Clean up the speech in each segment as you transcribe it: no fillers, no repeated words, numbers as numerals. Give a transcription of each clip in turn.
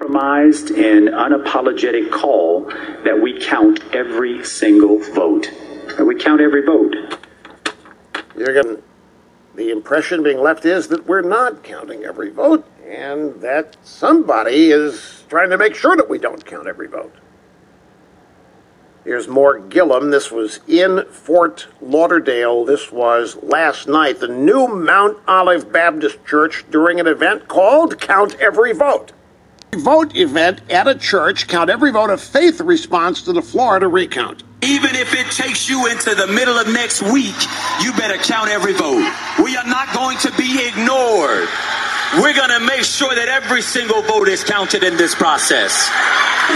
compromised and unapologetic call that we count every single vote. That we count every vote. You're getting the impression being left is that we're not counting every vote, and that somebody is trying to make sure that we don't count every vote. Here's more Gillum. This was in Fort Lauderdale. This was last night. The new Mount Olive Baptist Church during an event called Count Every Vote. Vote event at a church, Count Every Vote, a faith response to the Florida recount. Even if it takes you into the middle of next week, you better count every vote. We are not going to be ignored. We're going to make sure that every single vote is counted in this process.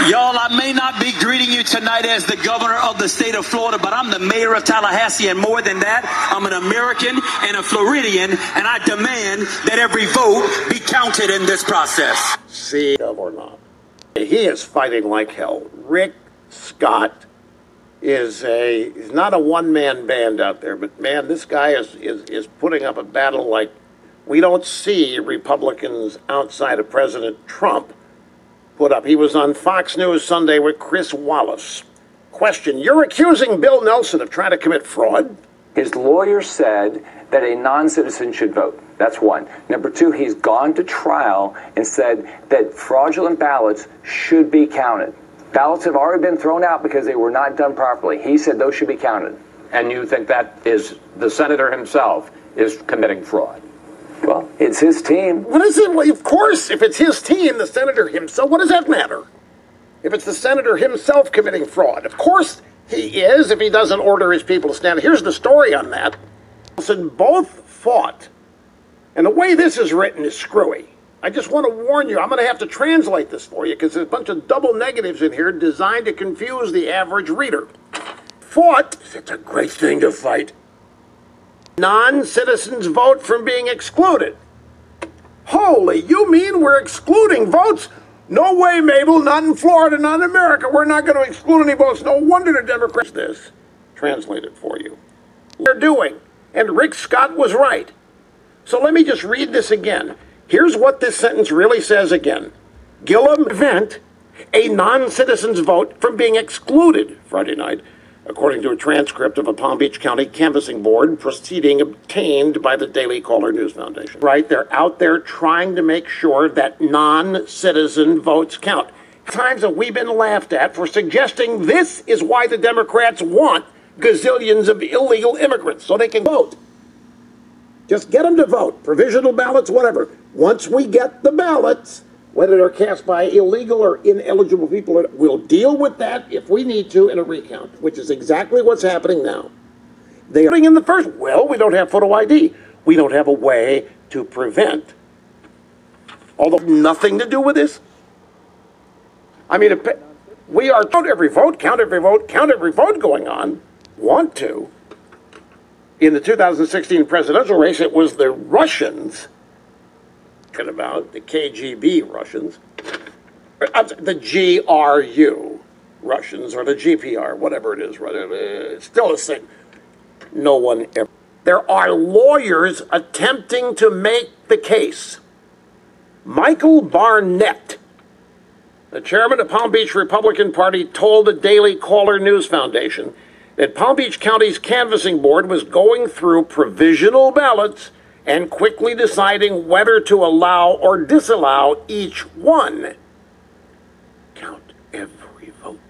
Y'all, I may not be greeting you tonight as the governor of the state of Florida, but I'm the mayor of Tallahassee, and more than that, I'm an American and a Floridian, and I demand that every vote be counted in this process. See or not. He is fighting like hell. Rick Scott is he's not a one-man band out there, but man, this guy is putting up a battle like we don't see Republicans outside of President Trump put up. He was on Fox News Sunday with Chris Wallace. Question, you're accusing Bill Nelson of trying to commit fraud? His lawyer said that a non-citizen should vote. That's one. Number two, he's gone to trial and said that fraudulent ballots should be counted. Ballots have already been thrown out because they were not done properly. He said those should be counted. And you think that is the senator himself is committing fraud? Well, it's his team. What is it? Well, of course, if it's his team, the senator himself, what does that matter? If it's the senator himself committing fraud, of course he is if he doesn't order his people to stand. Here's the story on that. Both fought. And the way this is written is screwy. I just want to warn you, I'm going to have to translate this for you because there's a bunch of double negatives in here designed to confuse the average reader. Fought, it's a great thing to fight. Non-citizens vote from being excluded. Holy, you mean we're excluding votes? No way, Mabel, not in Florida, not in America. We're not going to exclude any votes. No wonder the Democrats this. Translate it for you. They're doing. And Rick Scott was right. So let me just read this again. Here's what this sentence really says again. Gillum event, a non-citizen's vote from being excluded Friday night, according to a transcript of a Palm Beach County canvassing board proceeding obtained by the Daily Caller News Foundation. Right, they're out there trying to make sure that non-citizen votes count. Times that we've been laughed at for suggesting this is why the Democrats want gazillions of illegal immigrants, so they can vote. Just get them to vote, provisional ballots, whatever. Once we get the ballots, whether they're cast by illegal or ineligible people, we'll deal with that if we need to in a recount, which is exactly what's happening now. They are in the first, well, we don't have photo ID. We don't have a way to prevent. Although nothing to do with this. I mean, we are count every vote, count every vote, count every vote going on. Want to. In the 2016 presidential race, it was the Russians, talking about the KGB Russians, the GRU Russians, or the GPR, whatever it is, it's still the same. No one ever. There are lawyers attempting to make the case. Michael Barnett, the chairman of Palm Beach Republican Party, told the Daily Caller News Foundation that Palm Beach County's canvassing board was going through provisional ballots and quickly deciding whether to allow or disallow each one. Count every vote.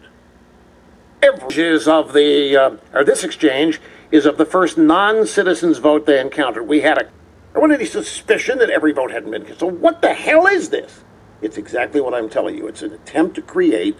This exchange is of the first non-citizens vote they encountered. There wasn't any suspicion that every vote hadn't been. So what the hell is this? It's exactly what I'm telling you. It's an attempt to create